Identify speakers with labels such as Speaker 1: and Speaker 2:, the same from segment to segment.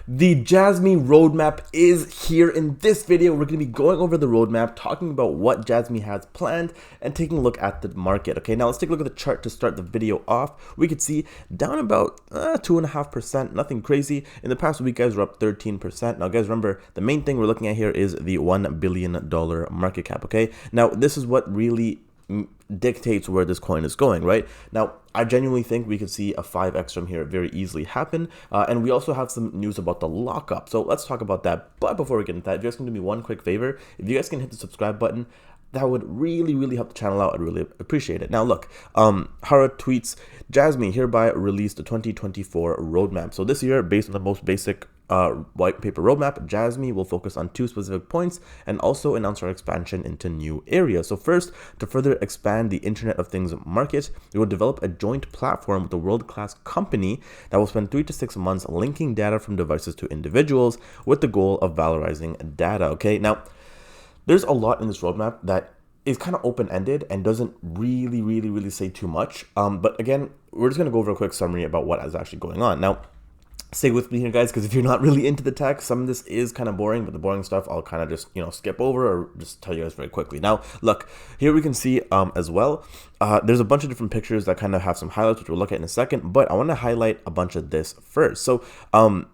Speaker 1: The Jasmy roadmap is here. In this video, we're going to be going over the roadmap, talking about what Jasmy has planned, and taking a look at the market. Okay, now let's take a look at the chart to start the video off. We could see down about 2.5%, nothing crazy. In the past week, guys, we're up 13%. Now, guys, remember, the main thing we're looking at here is the $1 billion market cap, okay? Now, this is what really dictates where this coin is going, right? Now, I genuinely think we could see a 5x from here very easily happen. And we also have some news about the lockup. So let's talk about that. But before we get into that, if you guys can do me one quick favor, if you guys can hit the subscribe button, that would really help the channel out. I'd really appreciate it. Now look, Hara tweets, Jasmy hereby released the 2024 roadmap. So this year, based on the most basic white paper roadmap, Jasmy will focus on 2 specific points and also announce our expansion into new areas. So first, to further expand the Internet of Things market, we will develop a joint platform with a world-class company that will spend 3 to 6 months linking data from devices to individuals with the goal of valorizing data. Okay, now there's a lot in this roadmap that is kind of open-ended and doesn't really say too much. But again, we're just going to go over a quick summary about what is actually going on. Now, stay with me here, guys, because if you're not really into the tech, some of this is kind of boring, but the boring stuff I'll kind of just, skip over or just tell you guys very quickly. Now, look, here we can see as well, there's a bunch of different pictures that kind of have some highlights, which we'll look at in a second, but I want to highlight a bunch of this first. So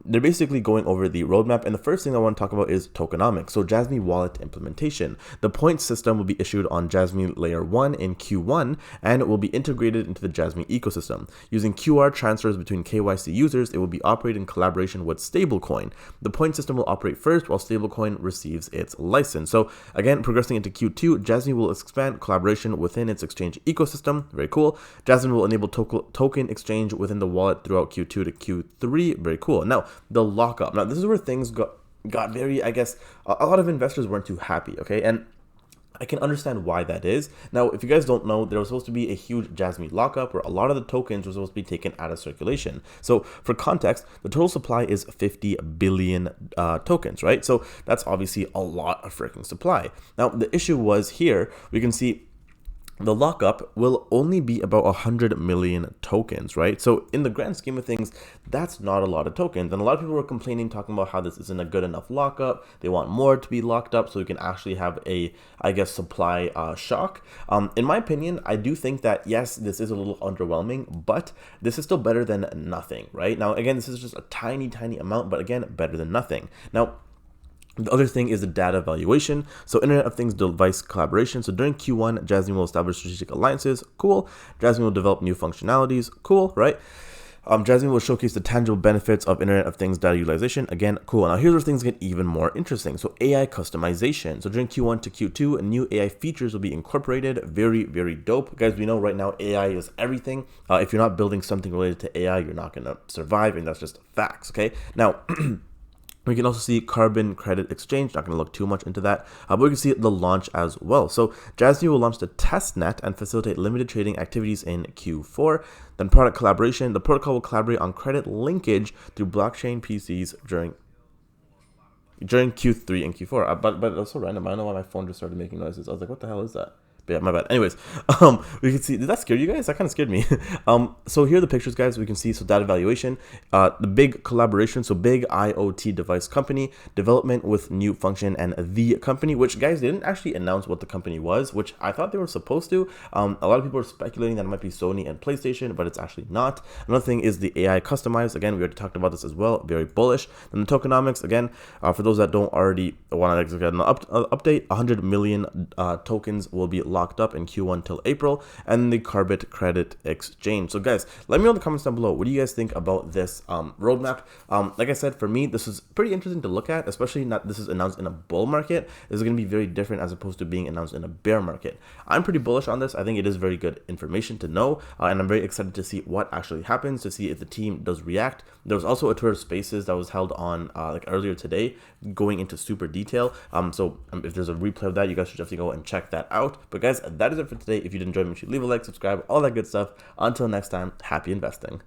Speaker 1: they're basically going over the roadmap, and the first thing I want to talk about is tokenomics. So Jasmy Wallet implementation. The point system will be issued on Jasmy Layer 1 in Q1, and it will be integrated into the Jasmy ecosystem. Using QR transfers between KYC users, it will be operated in collaboration with stablecoin. The point system will operate first while stablecoin receives its license. So again, progressing into Q2, Jasmy will expand collaboration within its exchange ecosystem. Very cool. Jasmy will enable token exchange within the wallet throughout Q2 to Q3. Very cool. Now, the lockup. Now, this is where things got very, I guess, a lot of investors weren't too happy, okay? And I can understand why that is. Now, if you guys don't know, there was supposed to be a huge Jasmy lockup where a lot of the tokens were supposed to be taken out of circulation. So for context, the total supply is 50 billion tokens, right? So that's obviously a lot of freaking supply. Now, the issue was here, we can see the lockup will only be about 100 million tokens, right? So in the grand scheme of things, that's not a lot of tokens. And a lot of people were complaining, talking about how this isn't a good enough lockup. They want more to be locked up so we can actually have a, I guess, supply shock. In my opinion, I do think that, yes, this is a little underwhelming, but this is still better than nothing, right? Now, again, this is just a tiny amount, but again, better than nothing. Now, the other thing is the data valuation. So Internet of Things device collaboration. So during Q1, Jasmy will establish strategic alliances. Cool. Jasmy will develop new functionalities. Cool, right? Jasmy will showcase the tangible benefits of Internet of Things data utilization. Again, cool. Now here's where things get even more interesting. So AI customization. So during Q1 to Q2, new AI features will be incorporated. Very dope. Guys, we know right now AI is everything. If you're not building something related to AI, you're not going to survive, and that's just facts, okay? Now, we can also see carbon credit exchange. Not going to look too much into that, but we can see the launch as well. So Jasmy will launch the test net and facilitate limited trading activities in Q4. Then product collaboration. The protocol will collaborate on credit linkage through blockchain PCs during Q3 and Q4. But it's also random. I don't know why my phone just started making noises. I was like, what the hell is that? But yeah, my bad. Anyways, we can see, did that scare you guys? That kind of scared me. So here are the pictures, guys. We can see, so data valuation, the big collaboration, so big IoT device company, development with new function, and the company, which, guys, they didn't actually announce what the company was, which I thought they were supposed to. A lot of people are speculating that it might be Sony and PlayStation, but it's actually not. Another thing is the AI customized. Again, we already talked about this as well. Very bullish. Then the tokenomics, again, for those that don't already want to get an update, 100 million tokens will be locked up in Q1 till April, and the carbon credit exchange. So guys, let me know in the comments down below, what do you guys think about this roadmap? Like I said, for me, this is pretty interesting to look at, especially not this is announced in a bull market. This is going to be very different as opposed to being announced in a bear market. I'm pretty bullish on this. I think it is very good information to know, and I'm very excited to see what actually happens, to see if the team does react. There was also a Twitter Spaces that was held on like earlier today, going into super detail. So if there's a replay of that, you guys should definitely go and check that out. But guys, that is it for today. If you did enjoy, make sure you leave a like, subscribe, all that good stuff. Until next time, happy investing.